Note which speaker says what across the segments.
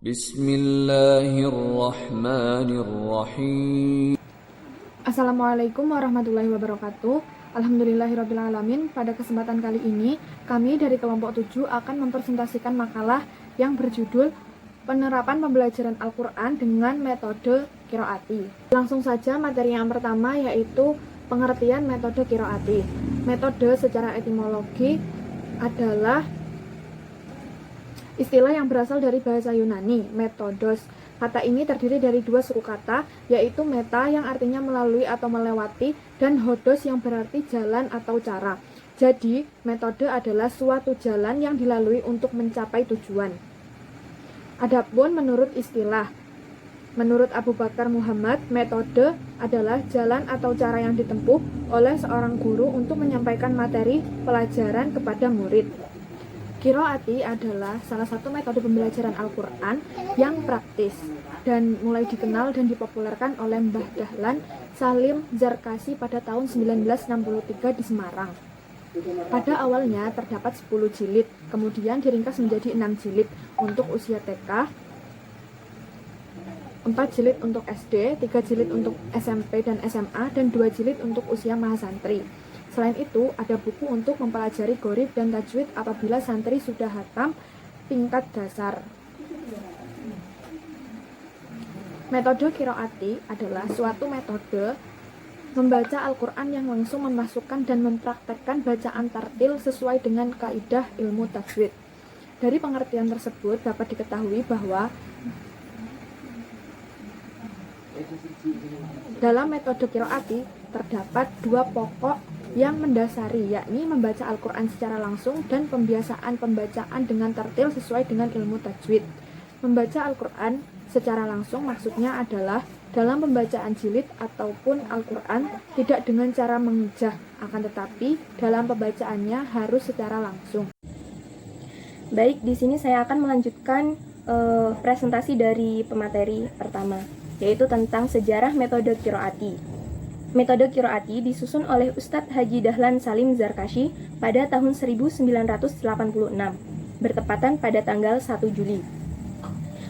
Speaker 1: Bismillahirrahmanirrahim.
Speaker 2: Assalamualaikum warahmatullahi wabarakatuh. Alhamdulillahirrabbilalamin. Pada kesempatan kali ini, kami dari kelompok 7 akan mempresentasikan makalah yang berjudul Penerapan Pembelajaran Al-Quran dengan Metode Qiraati. Langsung saja materi yang pertama, yaitu pengertian metode qiraati. Metode secara etimologi adalah istilah yang berasal dari bahasa Yunani, metodos. Kata ini terdiri dari dua suku kata, yaitu meta yang artinya melalui atau melewati, dan hodos yang berarti jalan atau cara. Jadi, metode adalah suatu jalan yang dilalui untuk mencapai tujuan. Adapun menurut istilah, menurut Abu Bakar Muhammad, metode adalah jalan atau cara yang ditempuh oleh seorang guru untuk menyampaikan materi pelajaran kepada murid. Qiraati adalah salah satu metode pembelajaran Al-Quran yang praktis dan mulai dikenal dan dipopulerkan oleh Mbah Dahlan Salim Zarkashi pada tahun 1963 di Semarang. Pada awalnya terdapat 10 jilid, kemudian diringkas menjadi 6 jilid untuk usia TK, 4 jilid untuk SD, 3 jilid untuk SMP dan SMA, dan 2 jilid untuk usia mahasantri. Selain itu, ada buku untuk mempelajari gharib dan tajwid apabila santri sudah hatam tingkat dasar. Metode qiraati adalah suatu metode membaca Al-Quran yang langsung memasukkan dan mempraktekkan bacaan tartil sesuai dengan kaidah ilmu tajwid. Dari pengertian tersebut dapat diketahui bahwa dalam metode qiraati terdapat dua pokok yang mendasari, yakni membaca Al-Quran secara langsung dan pembiasaan pembacaan dengan tartil sesuai dengan ilmu tajwid. Membaca Al-Quran secara langsung maksudnya adalah dalam pembacaan jilid ataupun Al-Quran tidak dengan cara mengejah, akan tetapi dalam pembacaannya harus secara langsung.
Speaker 3: Baik, di sini saya akan melanjutkan presentasi dari pemateri pertama, yaitu tentang sejarah metode qiraati. Metode qiraati disusun oleh Ustadz Haji Dahlan Salim Zarkashi pada tahun 1986, bertepatan pada tanggal 1 Juli.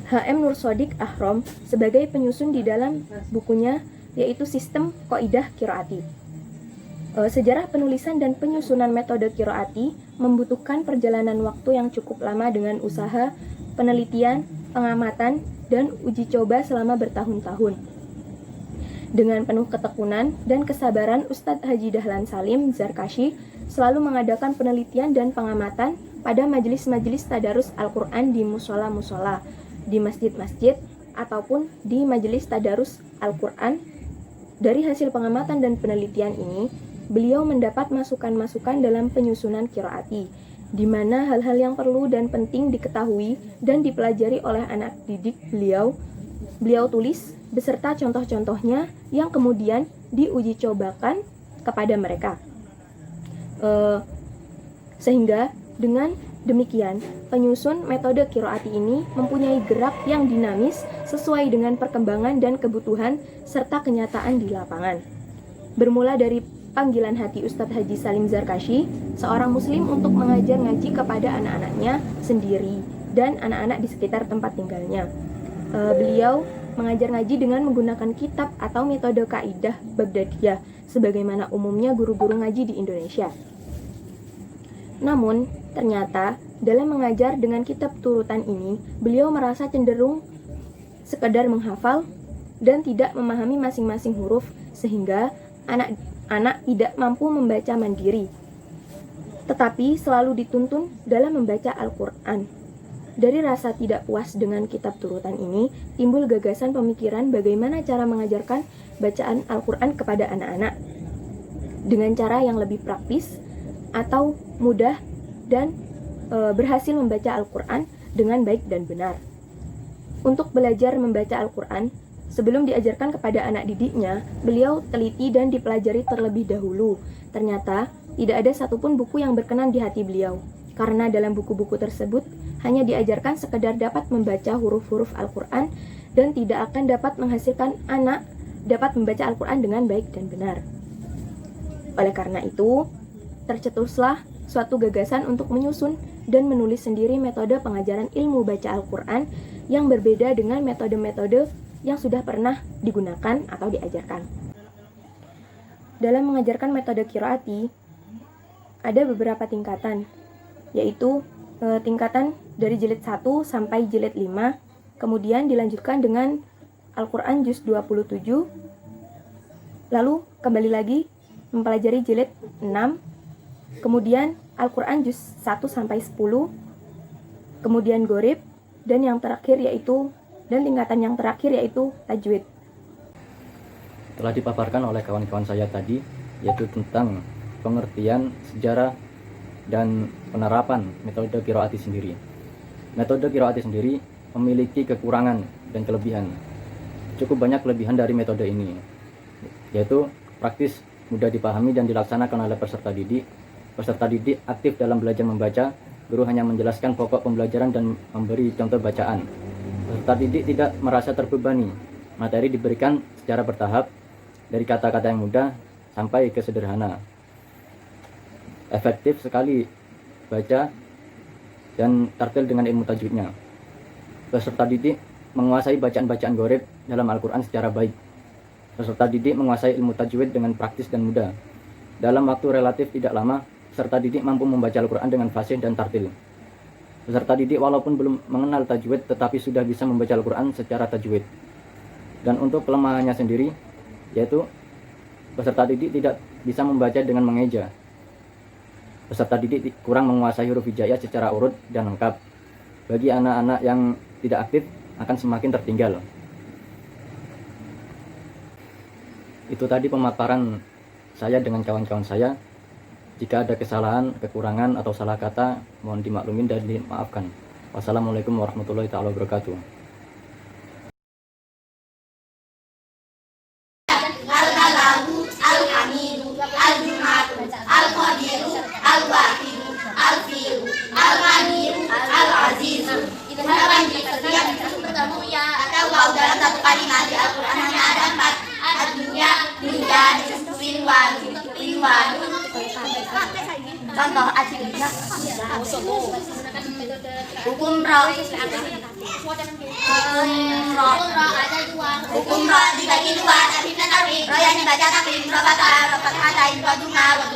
Speaker 3: H.M. Nur Shodiq Ahrom sebagai penyusun di dalam bukunya, yaitu Sistem Qaidah Qiraati. Sejarah penulisan dan penyusunan metode qiraati membutuhkan perjalanan waktu yang cukup lama dengan usaha, penelitian, pengamatan, dan uji coba selama bertahun-tahun. Dengan penuh ketekunan dan kesabaran, Ustadz Haji Dahlan Salim Zarkashi selalu mengadakan penelitian dan pengamatan pada majelis-majelis tadarus Al-Quran di musola-musola, di masjid-masjid, ataupun di majelis tadarus Al-Quran. Dari hasil pengamatan dan penelitian ini, beliau mendapat masukan-masukan dalam penyusunan qiraati, di mana hal-hal yang perlu dan penting diketahui dan dipelajari oleh anak didik beliau tulis beserta contoh-contohnya yang kemudian diuji cobakan kepada mereka. Sehingga dengan demikian, penyusun metode qiraati ini mempunyai gerak yang dinamis sesuai dengan perkembangan dan kebutuhan serta kenyataan di lapangan. Bermula dari panggilan hati Ustadz Haji Salim Zarkashi, seorang muslim untuk mengajar ngaji kepada anak-anaknya sendiri dan anak-anak di sekitar tempat tinggalnya. Beliau mengajar ngaji dengan menggunakan kitab atau metode kaidah Baghdadiyah, sebagaimana umumnya guru-guru ngaji di Indonesia. Namun, ternyata dalam mengajar dengan kitab turutan ini, beliau merasa cenderung sekedar menghafal dan tidak memahami masing-masing huruf, sehingga anak-anak tidak mampu membaca mandiri, tetapi selalu dituntun dalam membaca Al-Quran. Dari rasa tidak puas dengan kitab turutan ini, timbul gagasan pemikiran bagaimana cara mengajarkan bacaan Al-Quran kepada anak-anak dengan cara yang lebih praktis atau mudah dan berhasil membaca Al-Quran dengan baik dan benar. Untuk belajar membaca Al-Quran, sebelum diajarkan kepada anak didiknya, beliau teliti dan dipelajari terlebih dahulu. Ternyata, tidak ada satupun buku yang berkenan di hati beliau, karena dalam buku-buku tersebut hanya diajarkan sekedar dapat membaca huruf-huruf Al-Quran dan tidak akan dapat menghasilkan anak dapat membaca Al-Quran dengan baik dan benar. Oleh karena itu, tercetuslah suatu gagasan untuk menyusun dan menulis sendiri metode pengajaran ilmu baca Al-Quran yang berbeda dengan metode-metode yang sudah pernah digunakan atau diajarkan. Dalam mengajarkan metode qiraati, ada beberapa tingkatan, yaitu tingkatan dari jilid 1 sampai jilid 5, kemudian dilanjutkan dengan Al-Quran Juz 27, lalu kembali lagi mempelajari jilid 6, kemudian Al-Quran Juz 1 sampai 10, kemudian Gorib, dan tingkatan yang terakhir yaitu Tajwid.
Speaker 1: Telah dipaparkan oleh kawan-kawan saya tadi, yaitu tentang pengertian, sejarah, dan penerapan metode qiraati sendiri. Metode qiraati sendiri memiliki kekurangan dan kelebihan. Cukup banyak kelebihan dari metode ini, yaitu praktis, mudah dipahami dan dilaksanakan oleh peserta didik. Peserta didik aktif dalam belajar membaca, guru hanya menjelaskan pokok pembelajaran dan memberi contoh bacaan. Peserta didik tidak merasa terbebani, materi diberikan secara bertahap, dari kata-kata yang mudah sampai ke sederhana. Efektif sekali baca dan tartil dengan ilmu tajwidnya. Peserta didik menguasai bacaan-bacaan Gorib dalam Al-Quran secara baik. Peserta didik menguasai ilmu tajwid dengan praktis dan mudah. Dalam waktu relatif tidak lama, peserta didik mampu membaca Al-Quran dengan fasih dan tartil. Peserta didik walaupun belum mengenal tajwid tetapi sudah bisa membaca Al-Quran secara tajwid. Dan untuk kelemahannya sendiri, yaitu peserta didik tidak bisa membaca dengan mengeja. Peserta didik kurang menguasai huruf hijaiyah secara urut dan lengkap. Bagi anak-anak yang tidak aktif akan semakin tertinggal. Itu tadi pemaparan saya dengan kawan-kawan saya. Jika ada kesalahan, kekurangan, atau salah kata, mohon dimaklumin dan dimaafkan. Wassalamualaikum warahmatullahi wabarakatuh.
Speaker 4: Dalam satu kalimat di Al-Quran hanya ada 4: ad-dunya, dunia, filwan. Contoh ad-dunya, hukum roh dibagi dua, tarif dan tarif. Roh yang dibaca taklim, roh fatain, roh duma, roh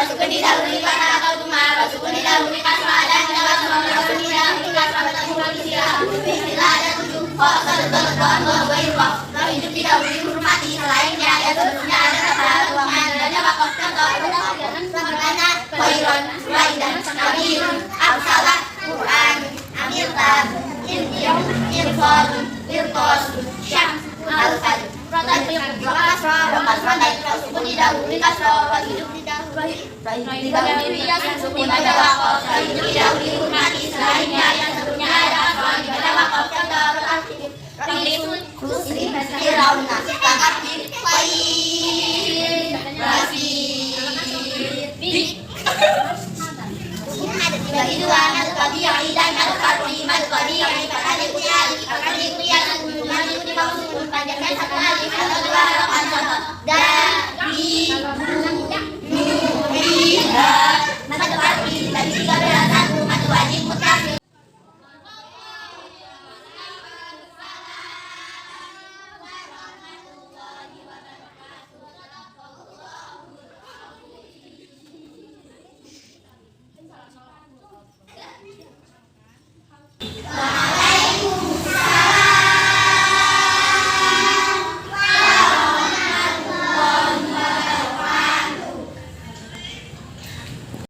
Speaker 4: sukun didahului fathah atau duma, roh sukun didahului kasrah dan roh sukun didahului kasrah bertemu istilah ada 7. Roh hidup didahului huruf mati selainnya yang sebelumnya ada kata ruangan dan wakaf contoh sebenarnya khairon, waidan, kabirun, absalah, Quran, amiltan, irfon, irtos, syams, al-fajr. Kasrah dan sukun didahului kasrah, roh hidup didahului sukun pada wakaf, roh hidup didahului huruf mati selainnya yang sebelumnya ada kasrah pada wakaf contoh Rilisun, Kusri, Firauna, Takabir, Qayyim, Rasid, ada dibagi dua, al-Qadiyai dan al-Qarri. Al-Qadiyai akan dikuliah hubungan di bawah panjangnya satu alif atau dua harapan contoh. Dan, di, nu, lihat.